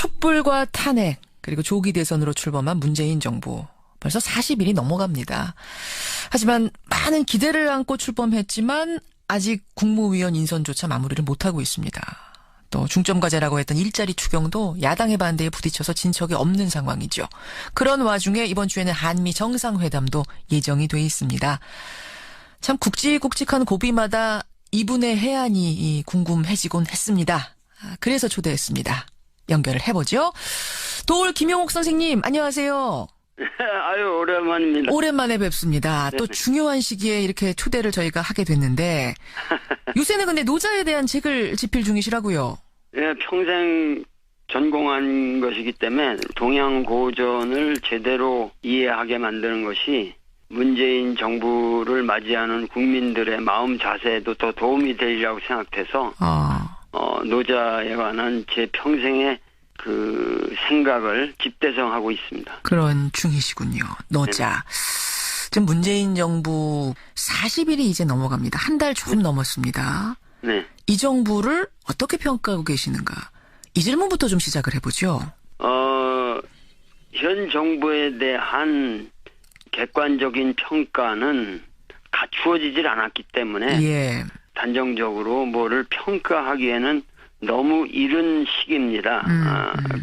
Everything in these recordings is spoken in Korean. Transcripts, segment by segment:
촛불과 탄핵 그리고 조기 대선으로 출범한 문재인 정부. 벌써 40일이 넘어갑니다. 하지만 많은 기대를 안고 출범했지만 아직 국무위원 인선조차 마무리를 못하고 있습니다. 또 중점과제라고 했던 일자리 추경도 야당의 반대에 부딪혀서 진척이 없는 상황이죠. 그런 와중에 이번 주에는 한미 정상회담도 예정이 돼 있습니다. 참 굵직굵직한 고비마다 이분의 해안이 궁금해지곤 했습니다. 그래서 초대했습니다. 연결을 해보죠. 도올 김용옥 선생님 안녕하세요. 아유 오랜만입니다. 오랜만에 뵙습니다. 네네. 또 중요한 시기에 이렇게 초대를 저희가 하게 됐는데 요새는 근데 노자에 대한 책을 집필 중이시라고요. 예, 평생 전공한 것이기 때문에 동양고전을 제대로 이해하게 만드는 것이 문재인 정부를 맞이하는 국민들의 마음 자세에도 더 도움이 되리라고 생각해서 노자에 관한 제 평생의 그 생각을 집대성하고 있습니다. 그런 중이시군요. 노자. 지금 문재인 정부 40일이 이제 넘어갑니다. 한 달 좀 넘었습니다. 네. 이 정부를 어떻게 평가하고 계시는가? 이 질문부터 좀 시작을 해보죠. 현 정부에 대한 객관적인 평가는 갖추어지질 않았기 때문에 예. 단정적으로 뭐를 평가하기에는 너무 이른 시기입니다.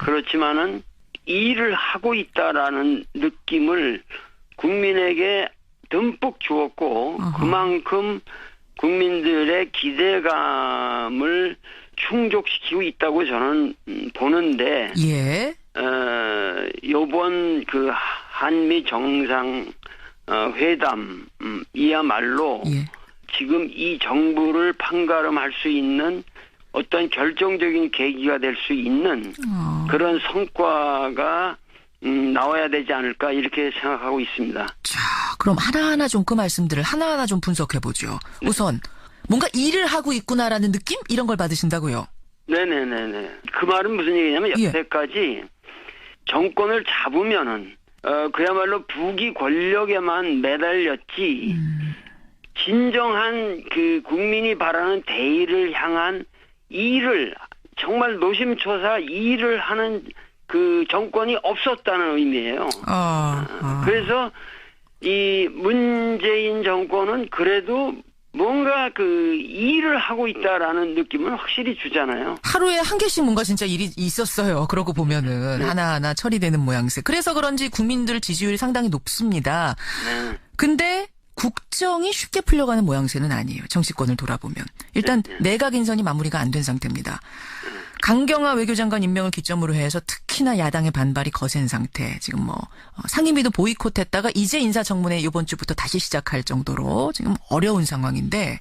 그렇지만은 일을 하고 있다라는 느낌을 국민에게 듬뿍 주었고 그만큼 국민들의 기대감을 충족시키고 있다고 저는 보는데 예. 요번 그 한미 정상 회담 이야말로 예. 지금 이 정부를 판가름할 수 있는 어떤 결정적인 계기가 될 수 있는 그런 성과가 나와야 되지 않을까 이렇게 생각하고 있습니다. 자, 그럼 하나하나 좀 그 말씀들을 하나하나 좀 분석해보죠. 우선 뭔가 일을 하고 있구나라는 느낌? 이런 걸 받으신다고요? 네네네네. 그 말은 무슨 얘기냐면 예. 여태까지 정권을 잡으면은 그야말로 부귀 권력에만 매달렸지 진정한 그 국민이 바라는 대의를 향한 일을 정말 노심초사 일을 하는 그 정권이 없었다는 의미예요. 그래서 이 문재인 정권은 그래도 뭔가 그 일을 하고 있다라는 느낌을 확실히 주잖아요. 하루에 한 개씩 뭔가 진짜 일이 있었어요. 그러고 보면은 하나하나 처리되는 모양새. 그래서 그런지 국민들 지지율이 상당히 높습니다. 근데 국정이 쉽게 풀려가는 모양새는 아니에요. 정치권을 돌아보면. 일단 내각 인선이 마무리가 안 된 상태입니다. 강경화 외교장관 임명을 기점으로 해서 특히나 야당의 반발이 거센 상태. 지금 상임위도 보이콧했다가 이제 인사청문회 이번 주부터 다시 시작할 정도로 지금 어려운 상황인데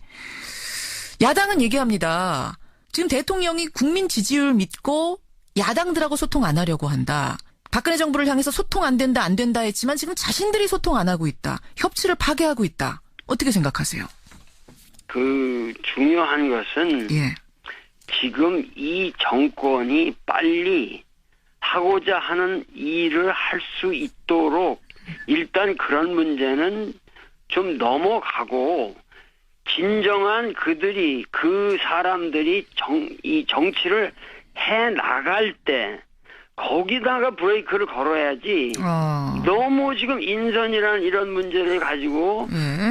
야당은 얘기합니다. 지금 대통령이 국민 지지율 믿고 야당들하고 소통 안 하려고 한다. 박근혜 정부를 향해서 소통 안 된다 했지만 지금 자신들이 소통 안 하고 있다. 협치를 파괴하고 있다. 어떻게 생각하세요? 그 중요한 것은 예. 지금 이 정권이 빨리 하고자 하는 일을 할 수 있도록 일단 그런 문제는 좀 넘어가고 진정한 그 사람들이 이 정치를 해 나갈 때 거기다가 브레이크를 걸어야지. 너무 지금 인선이라는 이런 문제를 가지고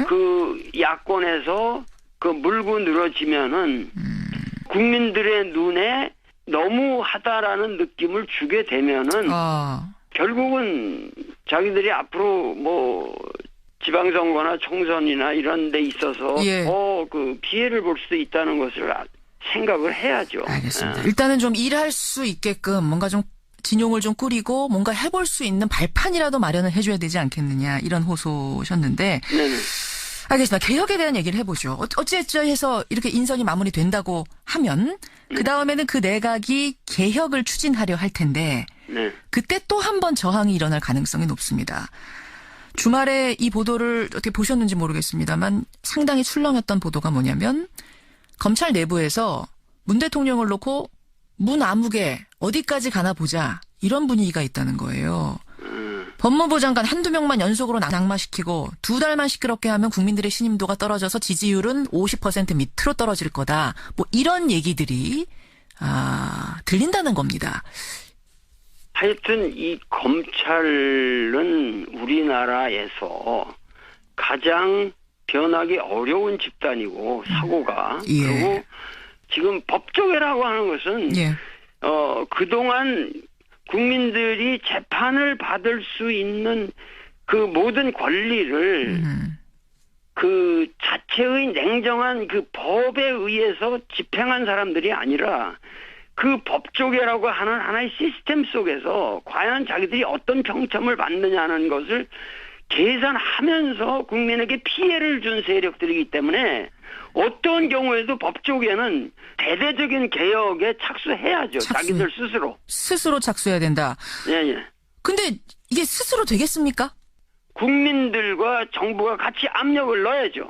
그 야권에서 그 물고 늘어지면은 국민들의 눈에 너무하다라는 느낌을 주게 되면은 결국은 자기들이 앞으로 뭐 지방선거나 총선이나 이런 데 있어서 그 피해를 볼 수도 있다는 것을 생각을 해야죠. 알겠습니다. 일단은 좀 일할 수 있게끔 뭔가 좀 진용을 좀 꾸리고 뭔가 해볼 수 있는 발판이라도 마련을 해줘야 되지 않겠느냐 이런 호소셨는데 네네. 알겠습니다. 개혁에 대한 얘기를 해보죠. 어찌해서 이렇게 인선이 마무리된다고 하면 그 다음에는 그 내각이 개혁을 추진하려 할 텐데 그때 또 한 번 저항이 일어날 가능성이 높습니다. 주말에 이 보도를 어떻게 보셨는지 모르겠습니다만 상당히 출렁였던 보도가 뭐냐면 검찰 내부에서 문 대통령을 놓고 문 아무개 어디까지 가나 보자 이런 분위기가 있다는 거예요. 법무부 장관 한두 명만 연속으로 낙마시키고 2달만 시끄럽게 하면 국민들의 신임도가 떨어져서 지지율은 50% 밑으로 떨어질 거다. 뭐 이런 얘기들이 들린다는 겁니다. 하여튼 이 검찰은 우리나라에서 가장 변하기 어려운 집단이고 사고가 예. 그리고 지금 법조계라고 하는 것은 예. 그동안 국민들이 재판을 받을 수 있는 그 모든 권리를 그 자체의 냉정한 그 법에 의해서 집행한 사람들이 아니라 그 법조계라고 하는 하나의 시스템 속에서 과연 자기들이 어떤 평점을 받느냐는 것을 계산하면서 국민에게 피해를 준 세력들이기 때문에 어떤 경우에도 법조계는 대대적인 개혁에 착수해야죠. 자기들 스스로 착수해야 된다. 예. 근데 이게 스스로 되겠습니까? 국민들과 정부가 같이 압력을 넣어야죠.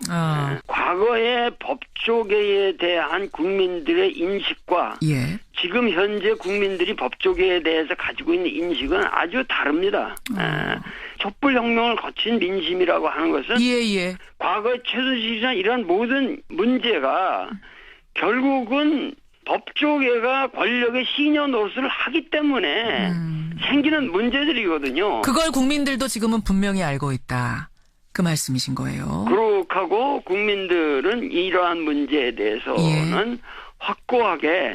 과거의 법조계에 대한 국민들의 인식과 예. 지금 현재 국민들이 법조계에 대해서 가지고 있는 인식은 아주 다릅니다. 촛불혁명을 거친 민심이라고 하는 것은 예. 과거의 최순실이나 이런 모든 문제가 결국은 법조계가 권력의 시녀 노릇을 하기 때문에 생기는 문제들이거든요. 그걸 국민들도 지금은 분명히 알고 있다. 그 말씀이신 거예요. 그렇고 국민들은 이러한 문제에 대해서는 확고하게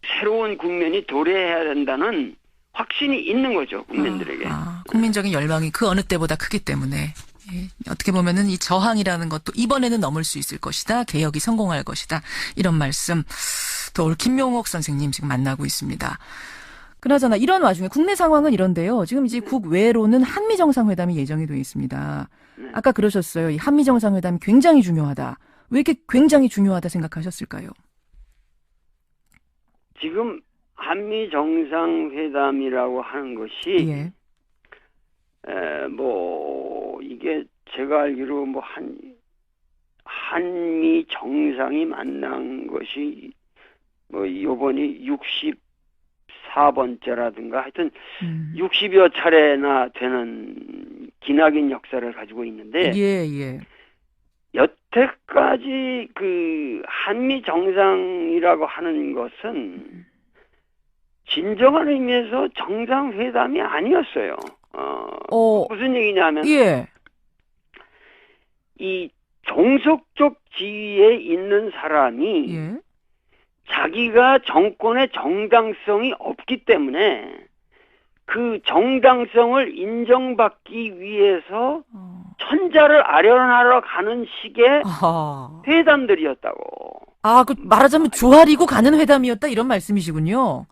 새로운 국면이 도래해야 된다는 확신이 있는 거죠. 국민들에게. 국민적인 열망이 그 어느 때보다 크기 때문에 어떻게 보면은 이 저항이라는 것도 이번에는 넘을 수 있을 것이다. 개혁이 성공할 것이다. 이런 말씀 또 오늘 김명옥 선생님 지금 만나고 있습니다. 그나저나 이런 와중에 국내 상황은 이런데요. 지금 이제 국외로는 한미 정상회담이 예정이 돼 있습니다. 아까 그러셨어요. 이 한미 정상회담이 굉장히 중요하다. 왜 이렇게 굉장히 중요하다 생각하셨을까요? 지금 한미 정상회담이라고 하는 것이 이게 제가 알기로 한미 정상이 만난 것이 요번이 64번째라든가 하여튼 60여 차례나 되는 기나긴 역사를 가지고 있는데 여태까지 그 한미 정상이라고 하는 것은 진정한 의미에서 정상회담이 아니었어요. 무슨 얘기냐면 이 종속적 지위에 있는 사람이 자기가 정권의 정당성이 없기 때문에 그 정당성을 인정받기 위해서 천자를 아련하러 가는 식의 회담들이었다고. 그 말하자면 조아리고 가는 회담이었다 이런 말씀이시군요.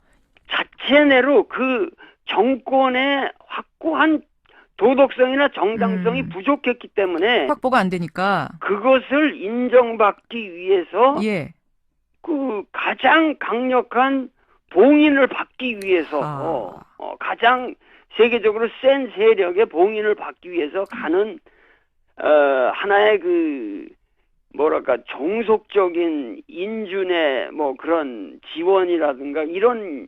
자체 내로 그 정권의 확고한 도덕성이나 정당성이 부족했기 때문에 확보가 안 되니까 그것을 인정받기 위해서 그 가장 강력한 봉인을 받기 위해서 가장 세계적으로 센 세력의 봉인을 받기 위해서 가는 하나의 그 종속적인 인준의 그런 지원이라든가 이런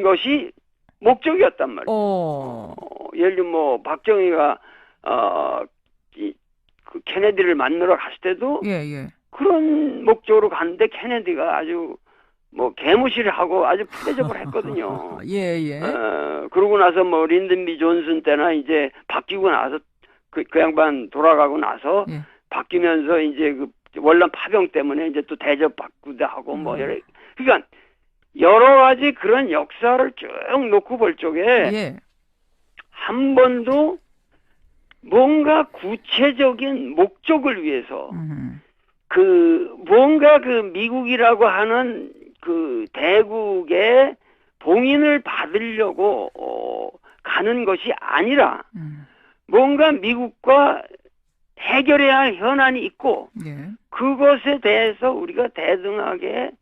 것이 목적이었단 말이에요. 예를 들면 박정희가 그 케네디를 만나러 갔을 때도 그런 목적으로 갔는데 케네디가 아주 개무시를 하고 아주 푸대접을 했거든요. 그러고 나서 린든 B 존슨 때나 이제 바뀌고 나서 그 양반 돌아가고 나서 바뀌면서 이제 그 월남 파병 때문에 이제 또 대접 받기도 하고 그러니까 여러 가지 그런 역사를 쭉 놓고 볼 적에 한 번도 뭔가 구체적인 목적을 위해서 뭔가 미국이라고 하는 그 대국의 봉인을 받으려고 가는 것이 아니라 뭔가 미국과 해결해야 할 현안이 있고 그것에 대해서 우리가 대등하게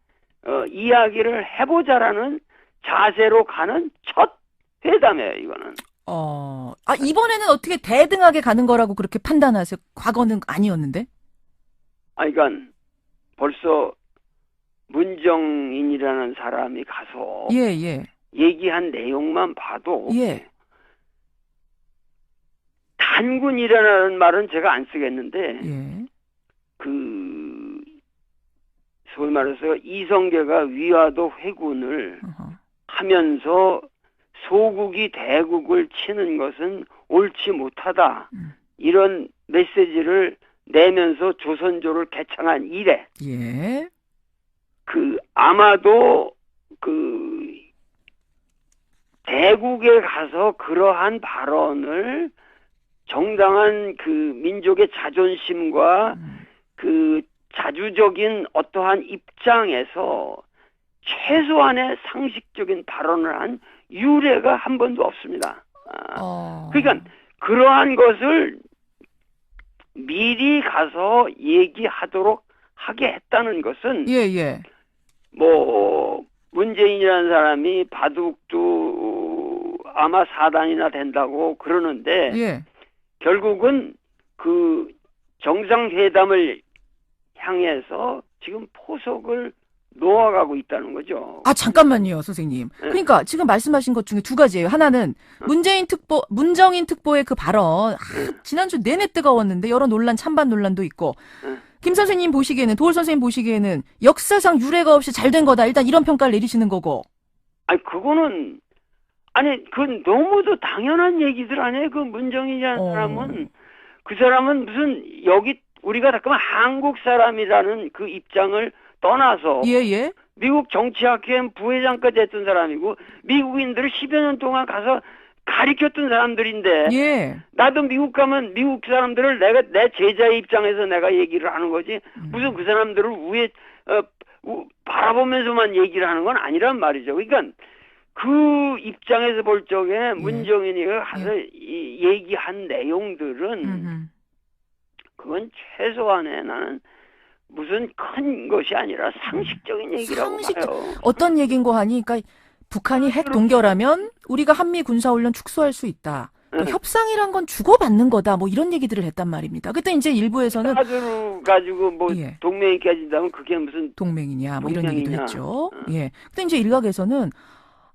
이야기를 해보자라는 자세로 가는 첫 회담이에요, 이거는. 이번에는 어떻게 대등하게 가는 거라고 그렇게 판단하세요? 과거는 아니었는데? 그러니까 벌써 문정인이라는 사람이 가서 얘기한 내용만 봐도 단군이라는 말은 제가 안 쓰겠는데 소위 말해서 이성계가 위화도 회군을 하면서 소국이 대국을 치는 것은 옳지 못하다. 이런 메시지를 내면서 조선조를 개창한 이래 예. 아마도 대국에 가서 그러한 발언을 정당한 민족의 자존심과 자주적인 어떠한 입장에서 최소한의 상식적인 발언을 한 유례가 한 번도 없습니다. 그러니까 그러한 것을 미리 가서 얘기하도록 하게 했다는 것은 예. 뭐 문재인이라는 사람이 바둑도 아마 4단이나 된다고 그러는데 예. 결국은 정상회담을 향해서 지금 포석을 놓아가고 있다는 거죠. 잠깐만요, 선생님. 그러니까 지금 말씀하신 것 중에 두 가지예요. 하나는 문정인 특보의 그 발언, 지난주 내내 뜨거웠는데 여러 논란, 찬반 논란도 있고. 김 선생님 보시기에는, 도올 선생님 보시기에는 역사상 유례가 없이 잘 된 거다. 일단 이런 평가를 내리시는 거고. 그건 너무도 당연한 얘기들 아니에요. 문정인이라는 사람은 그 사람은 무슨 여기 우리가 잠깐만 한국 사람이라는 그 입장을 떠나서 예. 미국 정치학회 부회장까지 했던 사람이고 미국인들을 10여 년 동안 가서 가르쳤던 사람들인데 예. 나도 미국 가면 미국 사람들을 내 제자의 입장에서 내가 얘기를 하는 거지 무슨 그 사람들을 바라보면서만 얘기를 하는 건 아니란 말이죠. 그러니까 그 입장에서 볼 적에 문정인이 가서 얘기한 내용들은 그건 최소한의 나는 무슨 큰 것이 아니라 상식적인 얘기라고 봐요. 어떤 얘기인고 하니, 그러니까 북한이 핵 동결하면 우리가 한미 군사훈련 축소할 수 있다. 협상이란 건 주고받는 거다. 뭐 이런 얘기들을 했단 말입니다. 그때 이제 일부에서는 가지고 동맹이 깨진다면 그게 무슨 동맹이냐, 뭐 이런 얘기도 했죠. 예. 근데 이제 일각에서는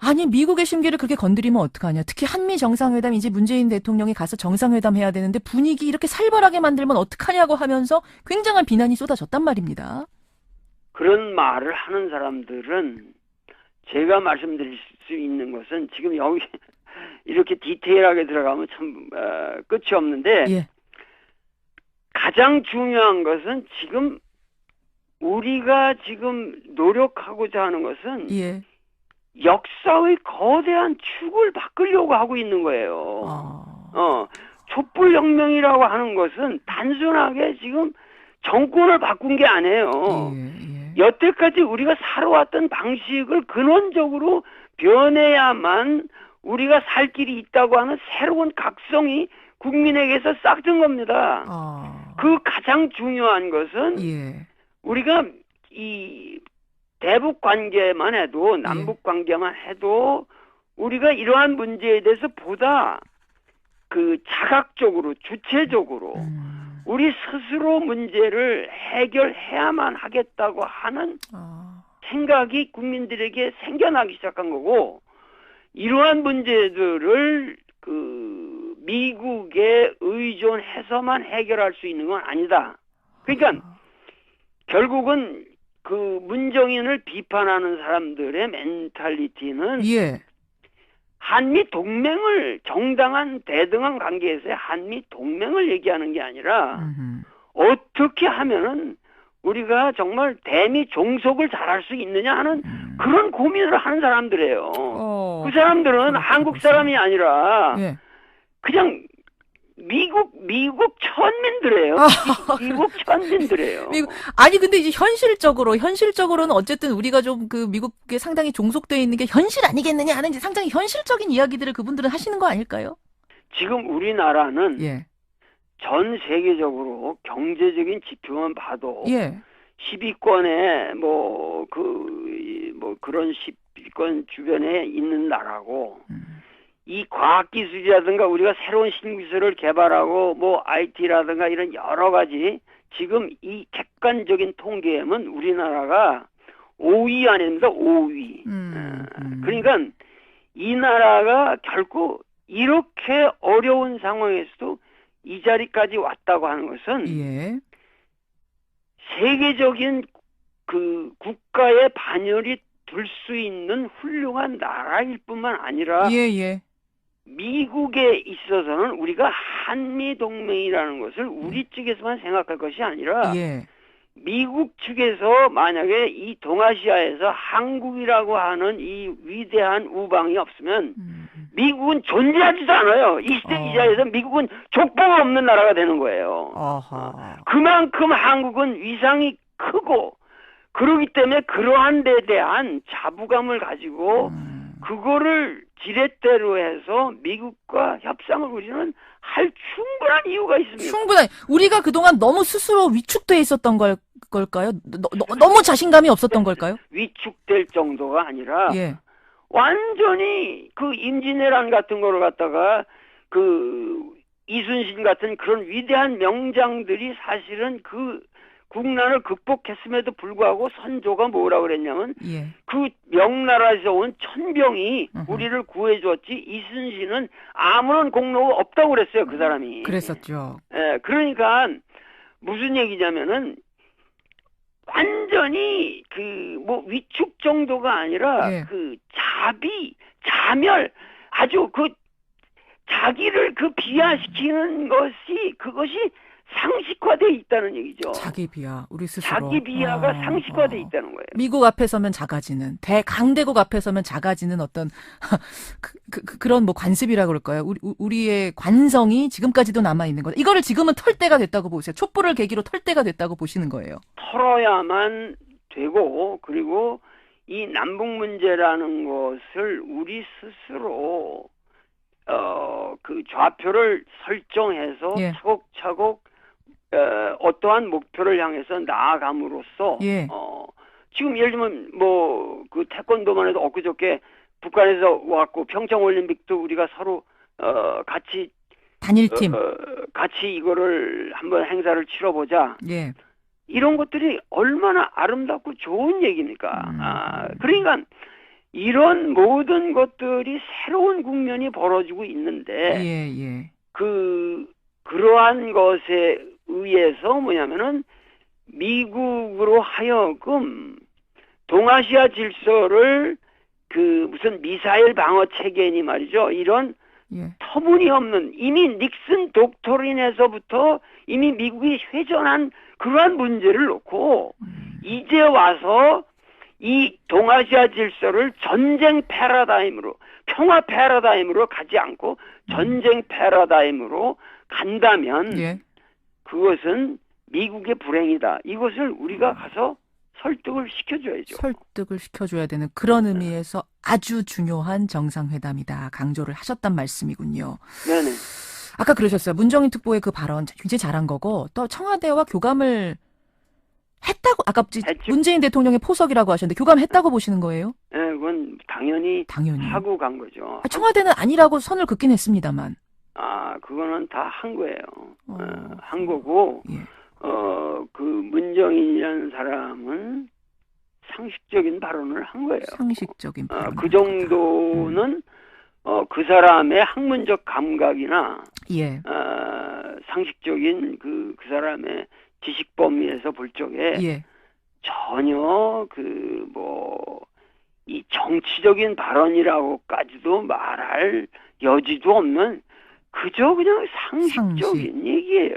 아니 미국의 심기를 그렇게 건드리면 어떡하냐. 특히 한미 정상회담 이제 문재인 대통령이 가서 정상회담 해야 되는데 분위기 이렇게 살벌하게 만들면 어떡하냐고 하면서 굉장한 비난이 쏟아졌단 말입니다. 그런 말을 하는 사람들은 제가 말씀드릴 수 있는 것은 지금 여기 이렇게 디테일하게 들어가면 참 끝이 없는데 예. 가장 중요한 것은 지금 우리가 지금 노력하고자 하는 것은 역사의 거대한 축을 바꾸려고 하고 있는 거예요. 촛불혁명이라고 하는 것은 단순하게 지금 정권을 바꾼 게 아니에요. 여태까지 우리가 살아왔던 방식을 근원적으로 변해야만 우리가 살 길이 있다고 하는 새로운 각성이 국민에게서 싹튼 겁니다. 그 가장 중요한 것은 우리가 이 대북 관계만 해도 남북 관계만 해도 우리가 이러한 문제에 대해서 보다 자각적으로 주체적으로 우리 스스로 문제를 해결해야만 하겠다고 하는 생각이 국민들에게 생겨나기 시작한 거고 이러한 문제들을 미국에 의존해서만 해결할 수 있는 건 아니다. 그러니까 결국은 문정인을 비판하는 사람들의 멘탈리티는 한미 동맹을 정당한 대등한 관계에서의 한미 동맹을 얘기하는 게 아니라 어떻게 하면은 우리가 정말 대미 종속을 잘할 수 있느냐 하는 그런 고민을 하는 사람들이에요. 그 사람들은 한국 사람이 아니라 그냥 미국 천민들이에요. 미국 천민들이에요. 아니 근데 이제 현실적으로는 어쨌든 우리가 좀 미국에 상당히 종속되어 있는 게 현실 아니겠느냐 하는 이제 상당히 현실적인 이야기들을 그분들은 하시는 거 아닐까요? 지금 우리나라는 전 세계적으로 경제적인 지표만 봐도 10위권에 그런 10위권 주변에 있는 나라고 이 과학기술이라든가 우리가 새로운 신기술을 개발하고 IT라든가 이런 여러 가지 지금 이 객관적인 통계에는 우리나라가 5위 아닙니다. 5위. 그러니까 이 나라가 결코 이렇게 어려운 상황에서도 이 자리까지 왔다고 하는 것은 세계적인 국가의 반열이 둘 수 있는 훌륭한 나라일 뿐만 아니라 예, 예. 미국에 있어서는 우리가 한미동맹이라는 것을 우리 측에서만 생각할 것이 아니라 예. 미국 측에서 만약에 이 동아시아에서 한국이라고 하는 이 위대한 우방이 없으면 미국은 존재하지도 않아요. 이시대이시아에서 미국은 족보가 없는 나라가 되는 거예요. 아하. 그만큼 한국은 위상이 크고 그러기 때문에 그러한 데에 대한 자부감을 가지고 그거를 지렛대로 해서 미국과 협상을 우리는 할 충분한 이유가 있습니다. 충분히 우리가 그동안 너무 스스로 위축돼 있었던 걸까요? 너무 자신감이 없었던 걸까요? 위축될 정도가 아니라 예. 완전히 그 임진왜란 같은 거를 갖다가 그 이순신 같은 그런 위대한 명장들이 사실은 그 국난을 극복했음에도 불구하고 선조가 뭐라 그랬냐면 예. 그 명나라에서 온 천병이 우리를 구해줬지 이순신은 아무런 공로가 없다고 그랬어요. 그 사람이. 그랬었죠. 예, 그러니까 무슨 얘기냐면은 완전히 그 뭐 위축 정도가 아니라 예. 그 자멸 아주 그 자기를 그 비하시키는 것이 그것이 상식화돼 있다는 얘기죠. 자기 비하, 우리 스스로. 자기 비하가 상식화돼 있다는 거예요. 미국 앞에 서면 작아지는, 대강대국 앞에 서면 작아지는 어떤, 그런 뭐 관습이라 그럴까요? 우리의 관성이 지금까지도 남아있는 거다. 이거를 지금은 털 때가 됐다고 보세요. 촛불을 계기로 털 때가 됐다고 보시는 거예요. 털어야만 되고, 그리고 이 남북 문제라는 것을 우리 스스로, 그 좌표를 설정해서 예. 차곡차곡 어떠한 목표를 향해서 나아감으로써 예. 지금 예를 들면 뭐 그 태권도만 해도 엊그저께 북한에서 왔고 평창 올림픽도 우리가 서로 같이 단일팀. 같이 이거를 한번 행사를 치러보자. 예. 이런 것들이 얼마나 아름답고 좋은 얘기입니까? 그러니까 이런 모든 것들이 새로운 국면이 벌어지고 있는데 예, 예. 그러한 것에 의해서 뭐냐면은 미국으로 하여금 동아시아 질서를 그 무슨 미사일 방어 체계니 말이죠. 이런 예. 터무니없는 이미 닉슨 독토린에서부터 이미 미국이 회전한 그러한 문제를 놓고 이제 와서 이 동아시아 질서를 전쟁 패러다임으로 평화 패러다임으로 가지 않고 전쟁 패러다임으로 간다면 예. 그것은 미국의 불행이다. 이것을 우리가 가서 설득을 시켜줘야죠. 설득을 시켜줘야 되는 그런 의미에서 아주 중요한 정상회담이다. 강조를 하셨단 말씀이군요. 네네. 아까 그러셨어요. 문정인 특보의 그 발언 굉장히 잘한 거고 또 청와대와 교감을 했다고 아까 문재인 대통령의 포석이라고 하셨는데 교감했다고 보시는 거예요? 네, 그건 당연히 하고 간 거죠. 청와대는 아니라고 선을 긋긴 했습니다만. 그거는 다 한 거예요. 한 거고 예. 그 문정인이라는 사람은 상식적인 발언을 한 거예요. 상식적인 발언. 그 정도는 그 사람의 학문적 감각이나 예. 상식적인 그 사람의 지식 범위에서 볼 적에 예. 전혀 이 정치적인 발언이라고까지도 말할 여지도 없는 그저 그냥 상식적인 얘기예요.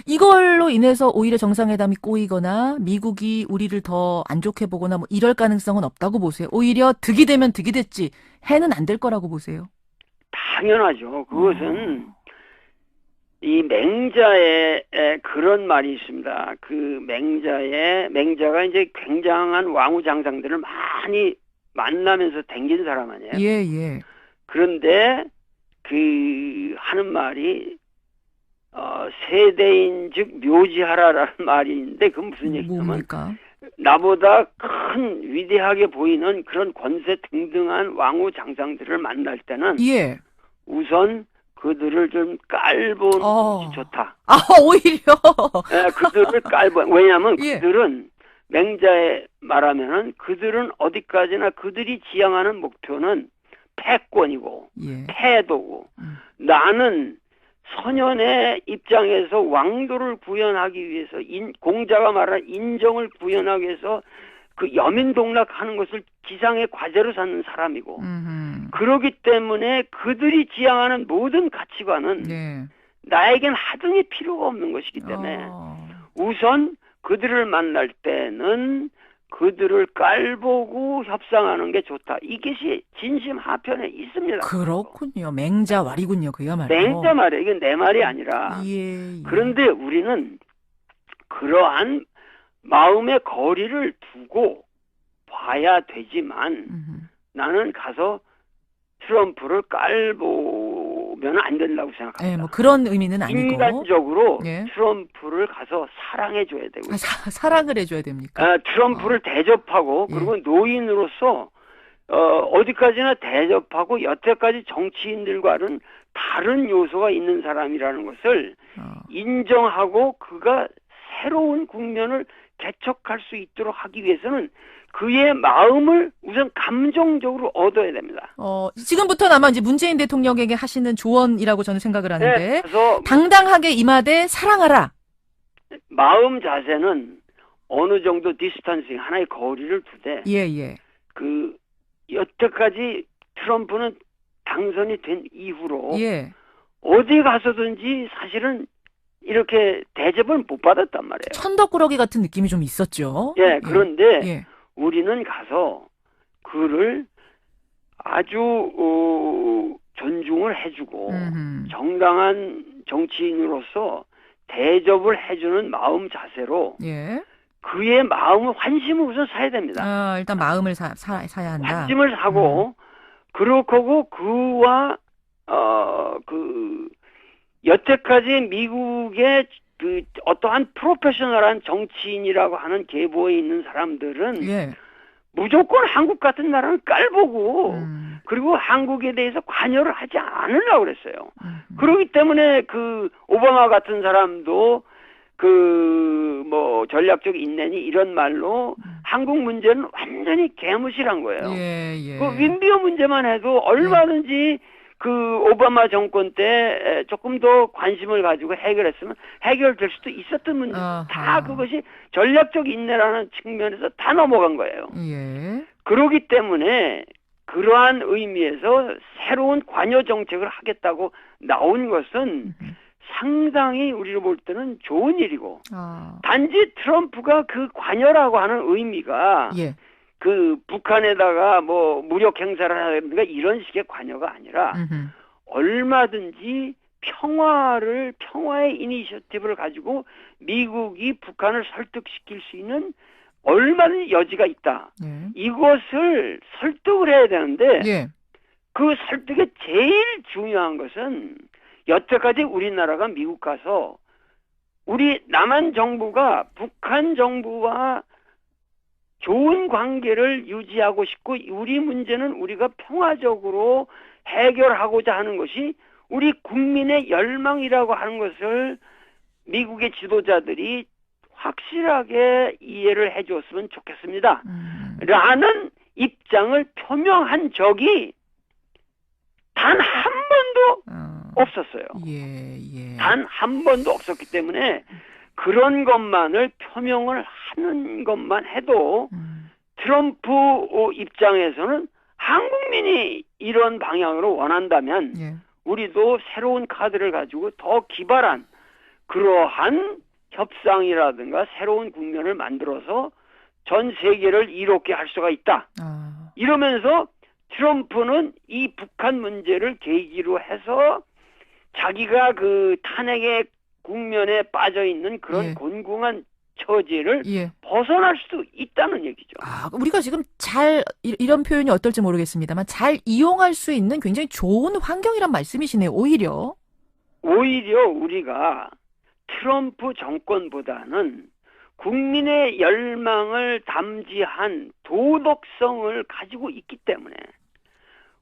이걸로 인해서 오히려 정상회담이 꼬이거나 미국이 우리를 더 안 좋게 보거나 뭐 이럴 가능성은 없다고 보세요. 오히려 득이 되면 득이 됐지 해는 안 될 거라고 보세요. 당연하죠. 그것은 이 맹자의 그런 말이 있습니다. 그 맹자가 이제 굉장한 왕후장상들을 많이 만나면서 댕긴 사람 아니에요. 예, 예. 그런데 그 하는 말이 세대인즉 묘지하라라는 말이 있는데 그건 무슨 얘기냐면 뭡니까? 나보다 큰 위대하게 보이는 그런 권세 등등한 왕후장상들을 만날 때는 예. 우선 그들을 좀 깔보는 것이 좋다. 오히려. 네, 그들을 왜냐하면 예. 그들은 맹자의 말하면은 그들은 어디까지나 그들이 지향하는 목표는 패권이고 예. 패도고 나는 선현의 입장에서 왕도를 구현하기 위해서 공자가 말한 인정을 구현하기 위해서 그 여민동락하는 것을 지상의 과제로 삼는 사람이고 그러기 때문에 그들이 지향하는 모든 가치관은 네. 나에겐 하등이 필요가 없는 것이기 때문에 우선 그들을 만날 때는 그들을 깔보고 협상하는 게 좋다. 이것이 진심 하편에 있습니다. 그렇군요. 맹자왈이군요. 그야말로. 맹자 말이에요. 이건 내 말이 아니라. 예. 그런데 우리는 그러한 마음의 거리를 두고 봐야 되지만 나는 가서 트럼프를 깔보면 안 된다고 생각합니다. 네, 뭐 그런 의미는 아니고. 인간적으로 예. 트럼프를 가서 사랑해줘야 되고. 사랑을 해줘야 됩니까? 트럼프를 대접하고 그리고 노인으로서 어디까지나 대접하고 여태까지 정치인들과는 다른 요소가 있는 사람이라는 것을 인정하고 그가 새로운 국면을 개척할 수 있도록 하기 위해서는 그의 마음을 우선 감정적으로 얻어야 됩니다. 지금부터는 아마 이제 문재인 대통령에게 하시는 조언이라고 저는 생각을 하는데, 네, 그래서 당당하게 임하되 사랑하라. 마음 자세는 어느 정도 디스턴싱, 하나의 거리를 두되, 예. 그 여태까지 트럼프는 당선이 된 이후로 예. 어디 가서든지 사실은 이렇게 대접을 못 받았단 말이에요. 천덕꾸러기 같은 느낌이 좀 있었죠. 예, 그런데 예. 우리는 가서 그를 아주 존중을 해주고 정당한 정치인으로서 대접을 해주는 마음 자세로 예. 그의 마음을 환심을 우선 사야 됩니다. 일단 마음을 사야 한다. 환심을 사고 그렇고 그와 그 여태까지 미국의 그 어떠한 프로페셔널한 정치인이라고 하는 계보에 있는 사람들은 예. 무조건 한국 같은 나라를 깔보고 그리고 한국에 대해서 관여를 하지 않으려고 그랬어요. 그렇기 때문에 그 오바마 같은 사람도 그 뭐 전략적 인내니 이런 말로 한국 문제는 완전히 개무시한 거예요. 예. 그 윈비어 문제만 해도 얼마든지 그 오바마 정권 때 조금 더 관심을 가지고 해결했으면 해결될 수도 있었던 문제. 다 그것이 전략적 인내라는 측면에서 다 넘어간 거예요. 예. 그렇기 때문에 그러한 의미에서 새로운 관여 정책을 하겠다고 나온 것은 상당히 우리로 볼 때는 좋은 일이고 단지 트럼프가 그 관여라고 하는 의미가 예. 그 북한에다가 뭐 무력 행사를 하든가 이런 식의 관여가 아니라 얼마든지 평화의 이니셔티브를 가지고 미국이 북한을 설득시킬 수 있는 얼마든지 여지가 있다. 예. 이것을 설득을 해야 되는데 예. 그 설득의 제일 중요한 것은 여태까지 우리나라가 미국 가서 우리 남한 정부가 북한 정부와 좋은 관계를 유지하고 싶고 우리 문제는 우리가 평화적으로 해결하고자 하는 것이 우리 국민의 열망이라고 하는 것을 미국의 지도자들이 확실하게 이해를 해줬으면 좋겠습니다. 라는 입장을 표명한 적이 단 한 번도 없었어요. 예. 단 한 번도 없었기 때문에 그런 것만을 표명을 하는 것만 해도 트럼프 입장에서는 한국민이 이런 방향으로 원한다면 우리도 새로운 카드를 가지고 더 기발한 그러한 협상이라든가 새로운 국면을 만들어서 전 세계를 이롭게 할 수가 있다. 이러면서 트럼프는 이 북한 문제를 계기로 해서 자기가 그 탄핵의 국면에 빠져 있는 그런 곤궁한 처지를 벗어날 수도 있다는 얘기죠. 우리가 지금 이런 표현이 어떨지 모르겠습니다만 잘 이용할 수 있는 굉장히 좋은 환경이란 말씀이시네요. 오히려 우리가 트럼프 정권보다는 국민의 열망을 담지한 도덕성을 가지고 있기 때문에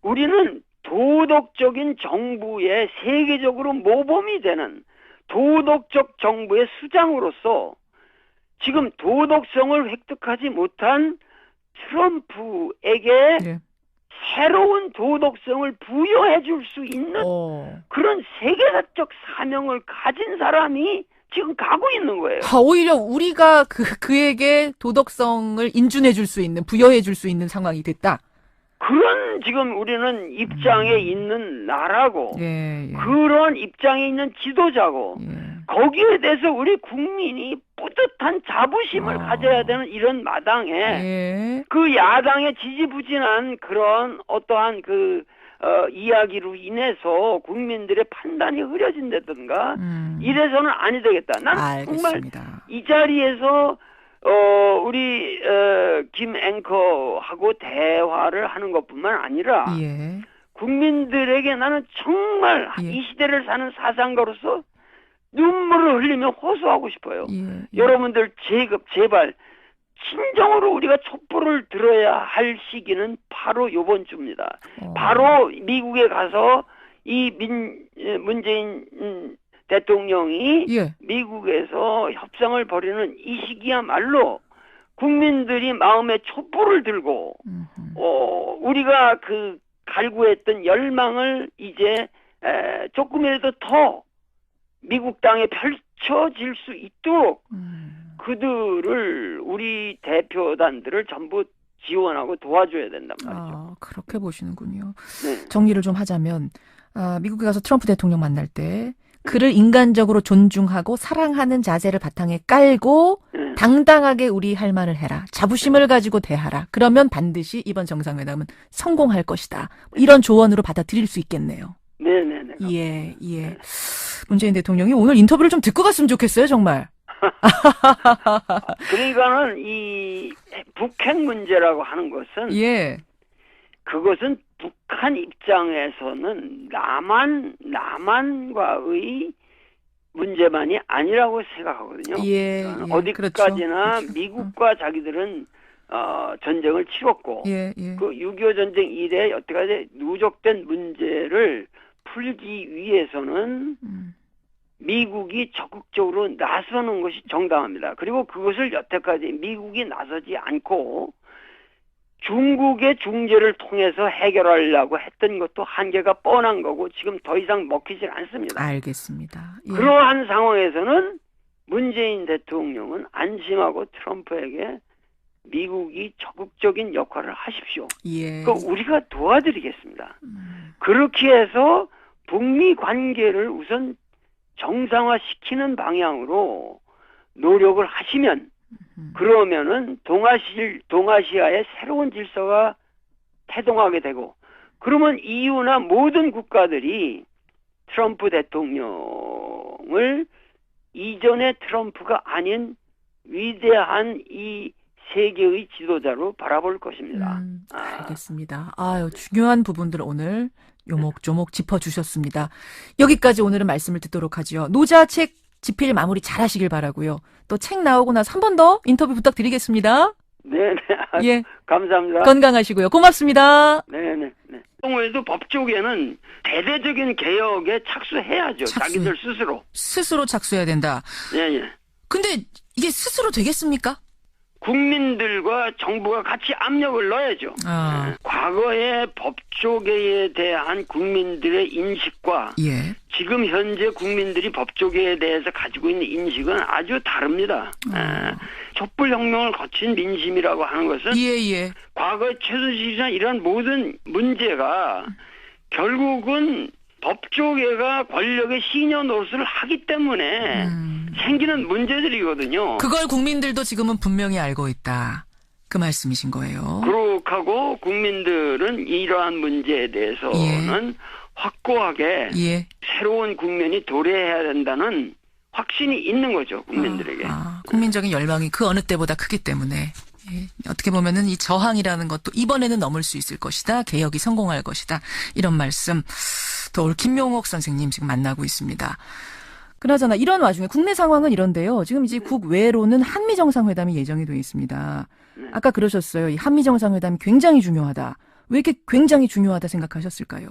우리는 도덕적인 정부의 세계적으로 모범이 되는 도덕적 정부의 수장으로서 지금 도덕성을 획득하지 못한 트럼프에게 새로운 도덕성을 부여해 줄 수 있는 그런 세계사적 사명을 가진 사람이 지금 가고 있는 거예요. 오히려 우리가 그에게 도덕성을 인준해 줄 수 있는, 부여해 줄 수 있는 상황이 됐다. 그런 지금 우리는 입장에 있는 나라고 예, 예. 그런 입장에 있는 지도자고 예. 거기에 대해서 우리 국민이 뿌듯한 자부심을 가져야 되는 이런 마당에 예. 그 야당의 지지부진한 그런 어떠한 이야기로 인해서 국민들의 판단이 흐려진다든가 이래서는 아니 되겠다. 난 정말 알겠습니다. 이 자리에서 우리 김 앵커하고 대화를 하는 것뿐만 아니라 예. 국민들에게 나는 정말 예. 이 시대를 사는 사상가로서 눈물을 흘리며 호소하고 싶어요. 예. 여러분들 제발 진정으로 우리가 촛불을 들어야 할 시기는 바로 이번 주입니다. 바로 미국에 가서 이 문재인 대통령이 예. 미국에서 협상을 벌이는 이 시기야말로 국민들이 마음에 촛불을 들고 우리가 갈구했던 열망을 이제 조금이라도 더 미국 땅에 펼쳐질 수 있도록 그들을 우리 대표단들을 전부 지원하고 도와줘야 된단 말이죠. 그렇게 보시는군요. 네. 정리를 좀 하자면 미국에 가서 트럼프 대통령 만날 때 그를 인간적으로 존중하고 사랑하는 자세를 바탕에 깔고 당당하게 우리 할 말을 해라. 자부심을 가지고 대하라. 그러면 반드시 이번 정상회담은 성공할 것이다. 이런 조언으로 받아들일 수 있겠네요. 네네네. 예, 예. 문재인 대통령이 오늘 인터뷰를 좀 듣고 갔으면 좋겠어요, 정말. 그러니까는 이 북핵 문제라고 하는 것은 예. 그것은 북한 입장에서는 남한과의 문제만이 아니라고 생각하거든요. 예, 어디까지나 그렇죠. 미국과 자기들은 전쟁을 치렀고 예, 예. 그 6.25 전쟁 이래 여태까지 누적된 문제를 풀기 위해서는 미국이 적극적으로 나서는 것이 정당합니다. 그리고 그것을 여태까지 미국이 나서지 않고 중국의 중재를 통해서 해결하려고 했던 것도 한계가 뻔한 거고 지금 더 이상 먹히질 않습니다. 알겠습니다. 예. 그러한 상황에서는 문재인 대통령은 안심하고 트럼프에게 미국이 적극적인 역할을 하십시오. 예. 그 우리가 도와드리겠습니다. 그렇게 해서 북미 관계를 우선 정상화시키는 방향으로 노력을 하시면 그러면은 동아시아의 새로운 질서가 태동하게 되고 그러면 EU나 모든 국가들이 트럼프 대통령을 이전의 트럼프가 아닌 위대한 이 세계의 지도자로 바라볼 것입니다. 알겠습니다. 중요한 부분들을 오늘 요목조목 짚어주셨습니다. 여기까지 오늘은 말씀을 듣도록 하죠. 노자책 집필 마무리 잘 하시길 바라고요. 또 책 나오고 나서 한 번 더 인터뷰 부탁드리겠습니다. 네네. 예. 감사합니다. 건강하시고요. 고맙습니다. 네네. 경우에도 법 쪽에는 대대적인 개혁에 착수해야죠. 자기들 스스로. 스스로 착수해야 된다. 예. 근데 이게 스스로 되겠습니까? 국민들과 정부가 같이 압력을 넣어야죠. 과거의 법조계에 대한 국민들의 인식과 예. 지금 현재 국민들이 법조계에 대해서 가지고 있는 인식은 아주 다릅니다. 촛불혁명을 거친 민심이라고 하는 것은 예. 과거의 최순실이나 이런 모든 문제가 결국은 법조계가 권력의 시녀 노릇을 하기 때문에 생기는 문제들이거든요. 그걸 국민들도 지금은 분명히 알고 있다. 그 말씀이신 거예요. 그렇고 국민들은 이러한 문제에 대해서는 확고하게 새로운 국면이 도래해야 된다는 확신이 있는 거죠. 국민들에게. 국민적인 열망이 그 어느 때보다 크기 때문에. 예, 어떻게 보면은 이 저항이라는 것도 이번에는 넘을 수 있을 것이다. 개혁이 성공할 것이다. 이런 말씀 또 오늘 김용옥 선생님 지금 만나고 있습니다. 그나저나 이런 와중에 국내 상황은 이런데요. 지금 이제 국외로는 한미 정상회담이 예정이 되어 있습니다. 아까 그러셨어요. 이 한미 정상회담이 굉장히 중요하다. 왜 이렇게 굉장히 중요하다 생각하셨을까요?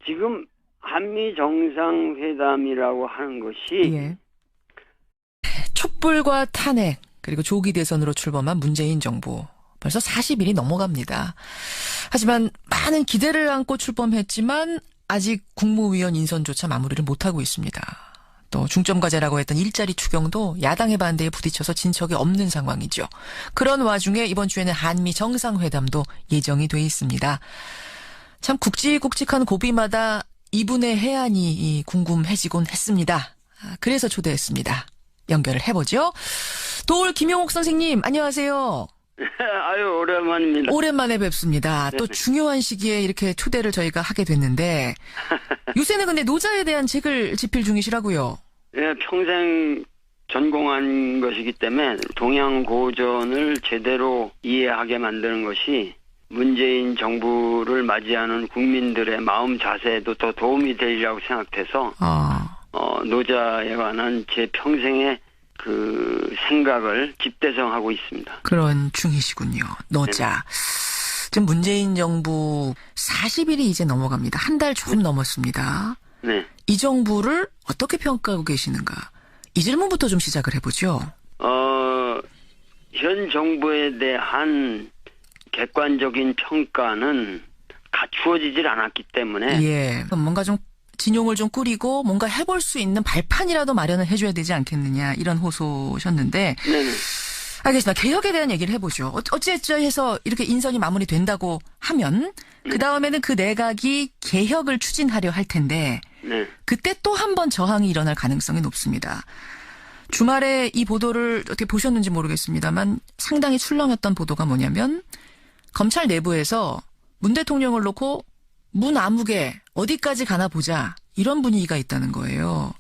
지금 한미 정상회담이라고 하는 것이 촛불과 탄핵 그리고 조기 대선으로 출범한 문재인 정부 벌써 40일이 넘어갑니다. 하지만 많은 기대를 안고 출범했지만 아직 국무위원 인선조차 마무리를 못하고 있습니다. 또 중점과제라고 했던 일자리 추경도 야당의 반대에 부딪혀서 진척이 없는 상황이죠. 그런 와중에 이번 주에는 한미 정상회담도 예정이 돼 있습니다. 참 굵직굵직한 고비마다 이분의 해안이 궁금해지곤 했습니다. 그래서 초대했습니다. 연결을 해보죠. 도올 김용옥 선생님, 안녕하세요. 아유, 오랜만입니다. 오랜만에 뵙습니다. 또 중요한 시기에 이렇게 초대를 저희가 하게 됐는데 요새는 근데 노자에 대한 책을 집필 중이시라고요? 예, 평생 전공한 것이기 때문에 동양고전을 제대로 이해하게 만드는 것이 문재인 정부를 맞이하는 국민들의 마음 자세에도 더 도움이 되리라고 생각돼서 노자에 관한 제 평생의 그 생각을 집대성하고 있습니다. 그런 중이시군요. 노자. 지금 문재인 정부 40일이 이제 넘어갑니다. 한 달 조금 넘었습니다. 네. 이 정부를 어떻게 평가하고 계시는가? 이 질문부터 좀 시작을 해보죠. 현 정부에 대한 객관적인 평가는 갖추어지질 않았기 때문에 예, 뭔가 좀 진용을 좀 꾸리고 뭔가 해볼 수 있는 발판이라도 마련을 해줘야 되지 않겠느냐 이런 호소셨는데 네네. 알겠습니다. 개혁에 대한 얘기를 해보죠. 어찌어찌 해서 이렇게 인선이 마무리된다고 하면 그 다음에는 그 내각이 개혁을 추진하려 할 텐데 네. 그때 또 한 번 저항이 일어날 가능성이 높습니다. 주말에 이 보도를 어떻게 보셨는지 모르겠습니다만 상당히 출렁였던 보도가 뭐냐면 검찰 내부에서 문 대통령을 놓고 문 아무개 어디까지 가나 보자 이런 분위기가 있다는 거예요.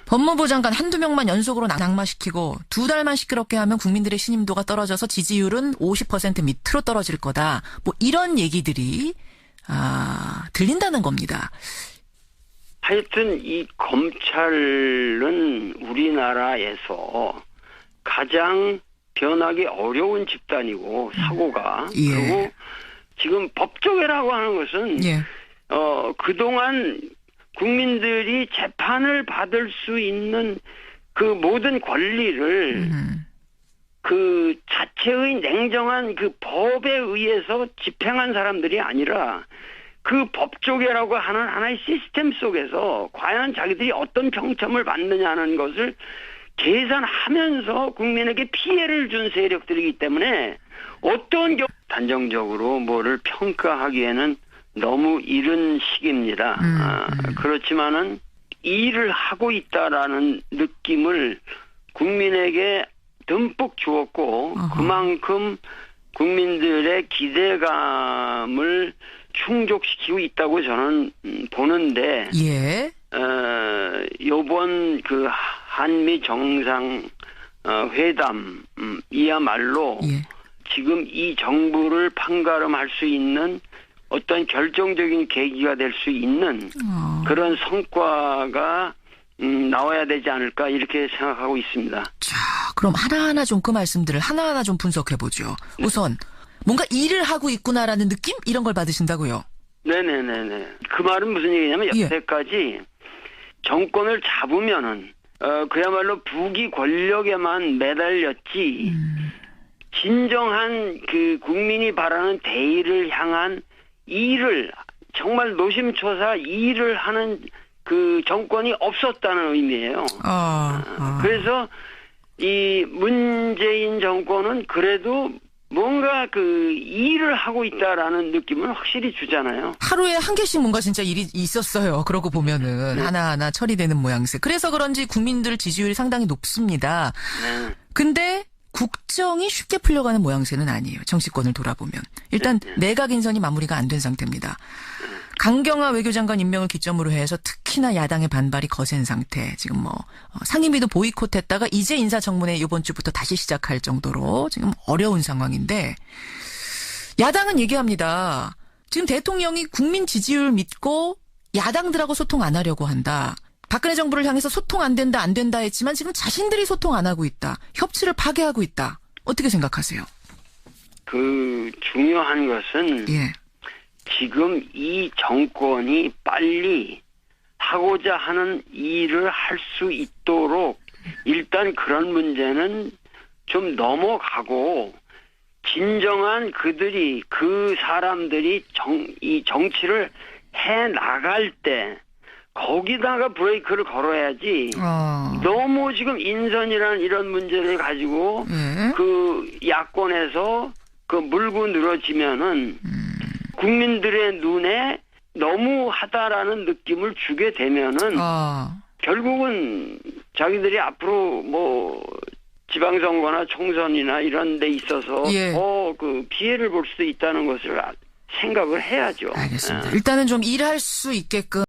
법무부 장관 한두 명만 연속으로 낙마시키고 2달만 시끄럽게 하면 국민들의 신임도가 떨어져서 지지율은 50% 밑으로 떨어질 거다. 뭐 이런 얘기들이 들린다는 겁니다. 하여튼 이 검찰은 우리나라에서 가장 변하기 어려운 집단이고 사고가 예. 그리고 지금 법조계라고 하는 것은 예. 그동안 국민들이 재판을 받을 수 있는 그 모든 권리를 그 자체의 냉정한 그 법에 의해서 집행한 사람들이 아니라 그 법조계라고 하는 하나의 시스템 속에서 과연 자기들이 어떤 평점을 받느냐는 것을 계산하면서 국민에게 피해를 준 세력들이기 때문에 어떤 경우 단정적으로 뭐를 평가하기에는 너무 이른 시기입니다. 그렇지만은 일을 하고 있다라는 느낌을 국민에게 듬뿍 주었고 그만큼 국민들의 기대감을 충족시키고 있다고 저는 보는데 예. 요번 그 한미 정상 회담 이야말로 예. 지금 이 정부를 판가름할 수 있는 어떤 결정적인 계기가 될 수 있는 그런 성과가 나와야 되지 않을까 이렇게 생각하고 있습니다. 자, 그럼 하나하나 좀 그 말씀들을 하나하나 좀 분석해보죠. 우선 뭔가 일을 하고 있구나라는 느낌? 이런 걸 받으신다고요? 네네네네. 그 말은 무슨 얘기냐면 여태까지 정권을 잡으면은 그야말로 부귀 권력에만 매달렸지 진정한 그 국민이 바라는 대의를 향한 일을 정말 노심초사 일을 하는 그 정권이 없었다는 의미예요. 그래서 이 문재인 정권은 그래도 뭔가 그 일을 하고 있다라는 느낌은 확실히 주잖아요. 하루에 한 개씩 뭔가 진짜 일이 있었어요. 그러고 보면은 하나하나 처리되는 모양새. 그래서 그런지 국민들 지지율이 상당히 높습니다. 네. 근데 국정이 쉽게 풀려가는 모양새는 아니에요. 정치권을 돌아보면. 일단 내각 인선이 마무리가 안 된 상태입니다. 강경화 외교장관 임명을 기점으로 해서 특히나 야당의 반발이 거센 상태. 지금 뭐 상임위도 보이콧했다가 이제 인사청문회 이번 주부터 다시 시작할 정도로 지금 어려운 상황인데 야당은 얘기합니다. 지금 대통령이 국민 지지율 믿고 야당들하고 소통 안 하려고 한다. 박근혜 정부를 향해서 소통 안 된다 했지만 지금 자신들이 소통 안 하고 있다. 협치를 파괴하고 있다. 어떻게 생각하세요? 그 중요한 것은 예. 지금 이 정권이 빨리 하고자 하는 일을 할 수 있도록 일단 그런 문제는 좀 넘어가고 진정한 그들이 그 사람들이 이 정치를 해 나갈 때 거기다가 브레이크를 걸어야지. 너무 지금 인선이라는 이런 문제를 가지고 예. 그 야권에서 그 물고 늘어지면은 국민들의 눈에 너무하다라는 느낌을 주게 되면은 결국은 자기들이 앞으로 뭐 지방선거나 총선이나 이런 데 있어서 예. 그 피해를 볼 수도 있다는 것을 생각을 해야죠. 알겠습니다. 일단은 좀 일할 수 있게끔